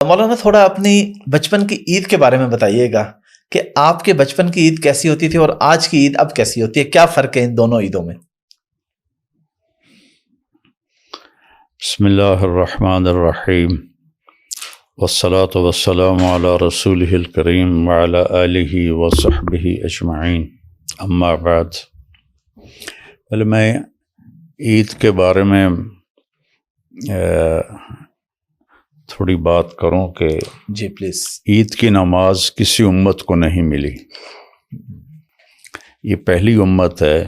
مولانا تھوڑا اپنی بچپن کی عید کے بارے میں بتائیے گا کہ آپ کے بچپن کی عید کیسی ہوتی تھی اور آج کی عید اب کیسی ہوتی ہے، کیا فرق ہے ان دونوں عیدوں میں؟ بسم اللہ الرحمن الرحیم والصلاة والسلام علی رسولہ الکریم وعلی آلہ وصحبہ اجمعین، اما بعد۔ پہلے میں عید کے بارے میں تھوڑی بات کروں کہ جی پلیز۔ عید کی نماز کسی امت کو نہیں ملی، یہ پہلی امت ہے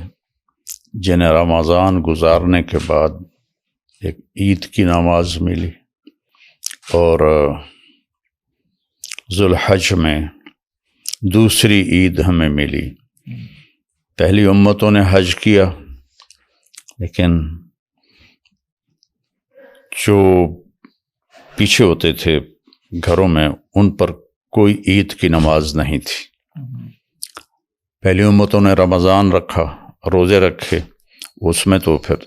جنہیں رمضان گزارنے کے بعد ایک عید کی نماز ملی، اور ذوالحج میں دوسری عید ہمیں ملی۔ پہلی امتوں نے حج کیا، لیکن جو پیچھے ہوتے تھے گھروں میں ان پر کوئی عید کی نماز نہیں تھی۔ پہلی امتوں نے رمضان رکھا، روزے رکھے، اس میں تو پھر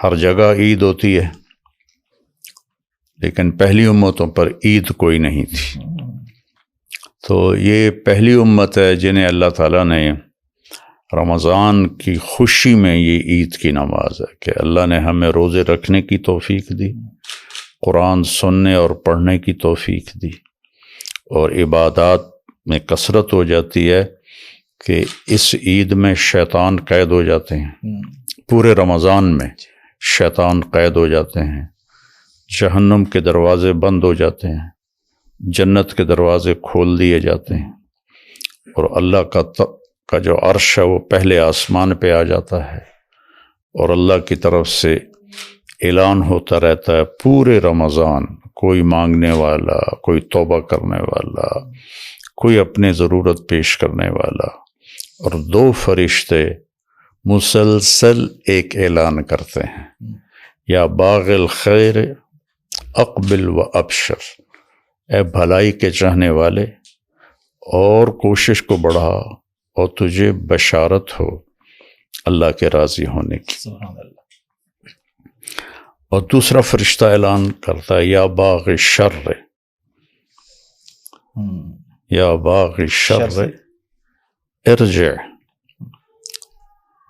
ہر جگہ عید ہوتی ہے، لیکن پہلی امتوں پر عید کوئی نہیں تھی۔ تو یہ پہلی امت ہے جنہیں اللہ تعالیٰ نے رمضان کی خوشی میں یہ عید کی نماز ہے کہ اللہ نے ہمیں روزے رکھنے کی توفیق دی، قرآن سننے اور پڑھنے کی توفیق دی، اور عبادات میں کثرت ہو جاتی ہے کہ اس عید میں شیطان قید ہو جاتے ہیں۔ پورے رمضان میں شیطان قید ہو جاتے ہیں، جہنم کے دروازے بند ہو جاتے ہیں، جنت کے دروازے کھول دیے جاتے ہیں، اور اللہ کا جو عرش ہے وہ پہلے آسمان پہ آ جاتا ہے، اور اللہ کی طرف سے اعلان ہوتا رہتا ہے پورے رمضان، کوئی مانگنے والا، کوئی توبہ کرنے والا، کوئی اپنے ضرورت پیش کرنے والا، اور دو فرشتے مسلسل ایک اعلان کرتے ہیں، یا باغ الخیر اقبل و ابشر، اے بھلائی کے چاہنے والے اور کوشش کو بڑھا اور تجھے بشارت ہو اللہ کے راضی ہونے کی۔ سبحان اللہ۔ اور دوسرا فرشتہ اعلان کرتا ہے یا باغ الشر، یا باغ الشر ارجع،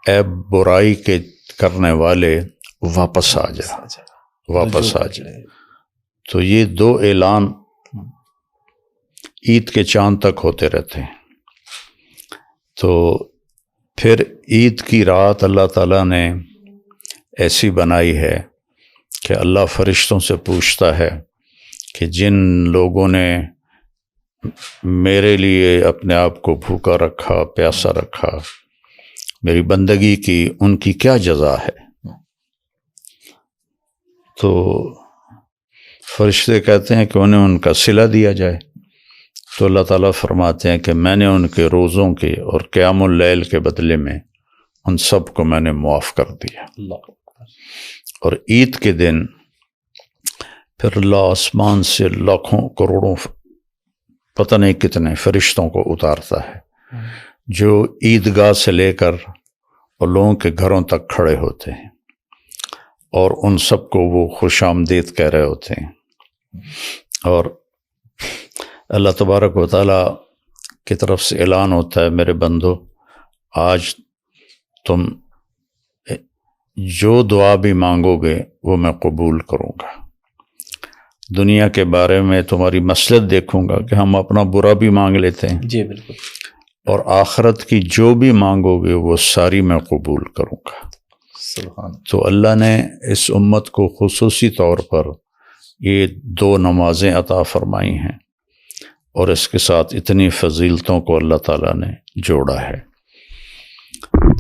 اے برائی کے کرنے والے واپس آ جا، واپس آ جا۔ تو یہ دو اعلان عید کے چاند تک ہوتے رہتے ہیں۔ تو پھر عید کی رات اللہ تعالیٰ نے ایسی بنائی ہے کہ اللہ فرشتوں سے پوچھتا ہے کہ جن لوگوں نے میرے لیے اپنے آپ کو بھوکا رکھا، پیاسا رکھا، میری بندگی کی، ان کی کیا جزا ہے؟ تو فرشتے کہتے ہیں کہ انہیں ان کا صلہ دیا جائے۔ تو اللہ تعالیٰ فرماتے ہیں کہ میں نے ان کے روزوں کے اور قیام اللیل کے بدلے میں ان سب کو میں نے معاف کر دیا۔ اور عید کے دن پھر اللہ آسمان سے لاکھوں کروڑوں پتہ نہیں کتنے فرشتوں کو اتارتا ہے، جو عیدگاہ سے لے کر اور لوگوں کے گھروں تک کھڑے ہوتے ہیں، اور ان سب کو وہ خوش آمدید کہہ رہے ہوتے ہیں۔ اور اللہ تبارک و تعالیٰ کی طرف سے اعلان ہوتا ہے میرے بندو، آج تم جو دعا بھی مانگو گے وہ میں قبول کروں گا۔ دنیا کے بارے میں تمہاری مصلحت دیکھوں گا کہ ہم اپنا برا بھی مانگ لیتے ہیں، جی بالکل، اور آخرت کی جو بھی مانگو گے وہ ساری میں قبول کروں گا۔ سبحان۔ تو اللہ نے اس امت کو خصوصی طور پر یہ دو نمازیں عطا فرمائی ہیں، اور اس کے ساتھ اتنی فضیلتوں کو اللہ تعالیٰ نے جوڑا ہے۔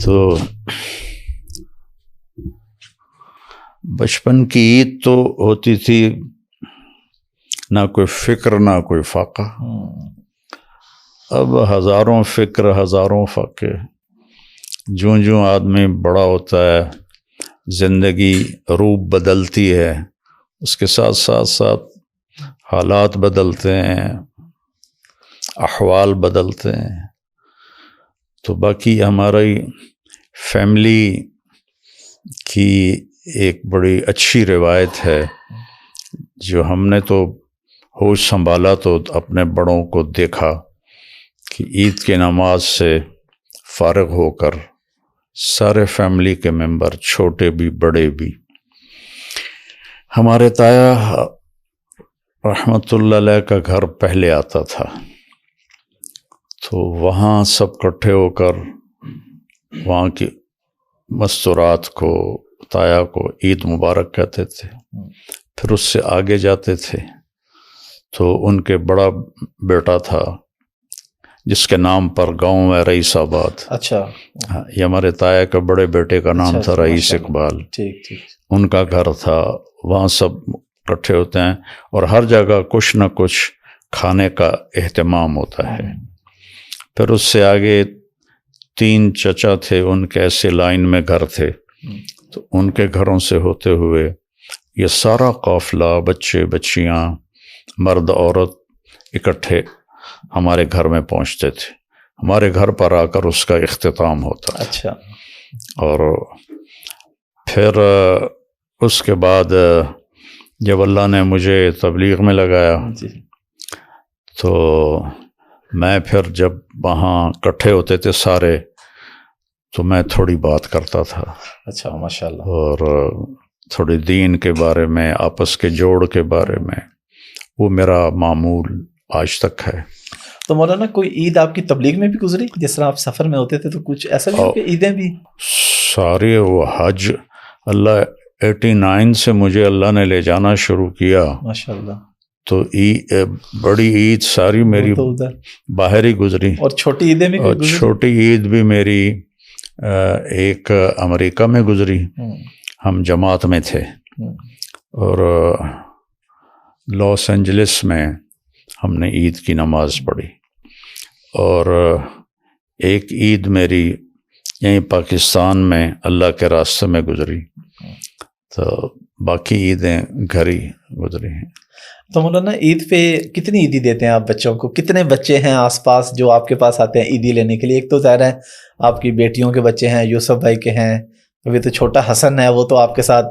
تو بچپن کی عید تو ہوتی تھی نہ کوئی فکر نہ کوئی فاقہ، اب ہزاروں فکر ہزاروں فاقے۔ جوں آدمی بڑا ہوتا ہے، زندگی روپ بدلتی ہے، اس کے ساتھ ساتھ حالات بدلتے ہیں، احوال بدلتے ہیں۔ تو باقی ہماری فیملی کی ایک بڑی اچھی روایت ہے جو ہم نے تو ہوش سنبھالا تو اپنے بڑوں کو دیکھا کہ عید کی نماز سے فارغ ہو کر سارے فیملی کے ممبر، چھوٹے بھی بڑے بھی، ہمارے تایا رحمت اللہ علیہ کا گھر پہلے آتا تھا، تو وہاں سب اکٹھے ہو کر وہاں کی مستورات کو، تایا کو عید مبارک کہتے تھے. پھر اس سے آگے جاتے تھے تو ان کے بڑا بیٹا تھا جس کے نام پر گاؤں ہے رئیس آباد. اچھا، یہ ہمارے تایا کے بڑے بیٹے کا نام تھا رئیس اقبال. ٹھیک ٹھیک. ان کا گھر تھا، وہاں سب اکٹھے ہوتے ہیں اور ہر جگہ کچھ نہ کچھ کھانے کا اہتمام ہوتا ہے. پھر اس سے آگے 3 چچا تھے، ان کے ایسے لائن میں گھر تھے، تو ان کے گھروں سے ہوتے ہوئے یہ سارا قافلہ، بچے بچیاں، مرد عورت اکٹھے ہمارے گھر میں پہنچتے تھے. ہمارے گھر پر آ کر اس کا اختتام ہوتا. اچھا. اور پھر اس کے بعد جب اللہ نے مجھے تبلیغ میں لگایا تو میں پھر جب وہاں اکٹھے ہوتے تھے سارے تو میں تھوڑی بات کرتا تھا. اچھا، ماشاءاللہ. اور تھوڑی دین کے بارے میں، آپس کے جوڑ کے بارے میں، وہ میرا معمول آج تک ہے. تو مولانا کوئی عید آپ کی تبلیغ میں بھی گزری؟ جس طرح آپ سفر میں ہوتے تھے تو کچھ ایسا بھی کہ عیدیں بھی سارے، وہ حج اللہ 89 سے مجھے اللہ نے لے جانا شروع کیا ماشاءاللہ، تو بڑی عید ساری میری باہر ہی گزری. اور چھوٹی عیدیں بھی اور چھوٹی عید بھی میری ایک امریکہ میں گزری. ہم جماعت میں تھے اور لاس اینجلس میں ہم نے عید کی نماز پڑھی. اور ایک عید میری یہیں پاکستان میں اللہ کے راستے میں گزری. تو باقی عیدیں گھر ہی گزری ہیں. تو مولانا عید پہ کتنی عیدی دیتے ہیں آپ بچوں کو؟ کتنے بچے ہیں آس پاس جو آپ کے پاس آتے ہیں عیدی لینے کے لیے؟ ایک تو ظاہر ہے آپ کی بیٹیوں کے بچے ہیں، یوسف بھائی کے ہیں، ابھی تو چھوٹا حسن ہے، وہ تو آپ کے ساتھ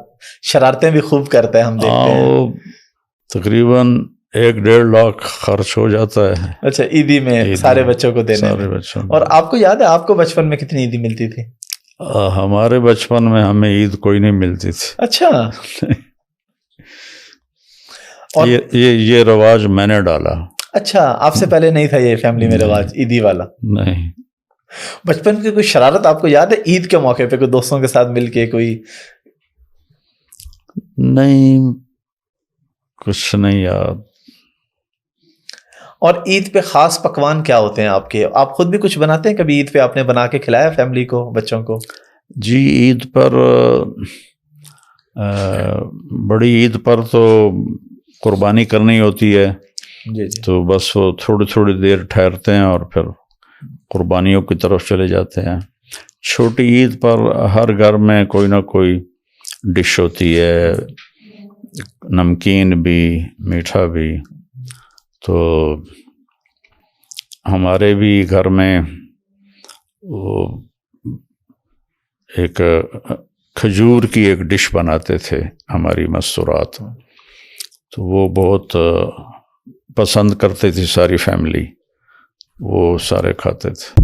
شرارتیں بھی خوب کرتا ہے، ہم دیکھتے ہیں. تقریباً 1-1.5 لاکھ خرچ ہو جاتا ہے. اچھا، عیدی میں سارے بچوں کو دینے میں. اور آپ کو یاد ہے آپ کو بچپن میں کتنی عیدی ملتی تھی؟ ہمارے بچپن میں ہمیں عید کوئی نہیں ملتی تھی. اچھا. یہ رواج میں نے ڈالا. اچھا، آپ سے پہلے نہیں تھا یہ فیملی میں رواج عیدی والا؟ نہیں. بچپن کی کوئی شرارت آپ کو یاد ہے عید کے موقع پہ کوئی دوستوں کے ساتھ مل کے کوئی؟ نہیں، کچھ نہیں یاد. اور عید پہ خاص پکوان کیا ہوتے ہیں آپ کے؟ آپ خود بھی کچھ بناتے ہیں؟ کبھی عید پہ آپ نے بنا کے کھلایا فیملی کو، بچوں کو؟ جی، عید پر بڑی عید پر تو قربانی کرنی ہوتی ہے. جی. تو بس وہ تھوڑی دیر ٹھہرتے ہیں اور پھر قربانیوں کی طرف چلے جاتے ہیں. چھوٹی عید پر ہر گھر میں کوئی نہ کوئی ڈش ہوتی ہے، نمکین بھی، میٹھا بھی. تو ہمارے بھی گھر میں وہ ایک کھجور کی ایک ڈش بناتے تھے ہماری مستورات، تو وہ بہت پسند کرتے تھی ساری فیملی، وہ سارے کھاتے تھے.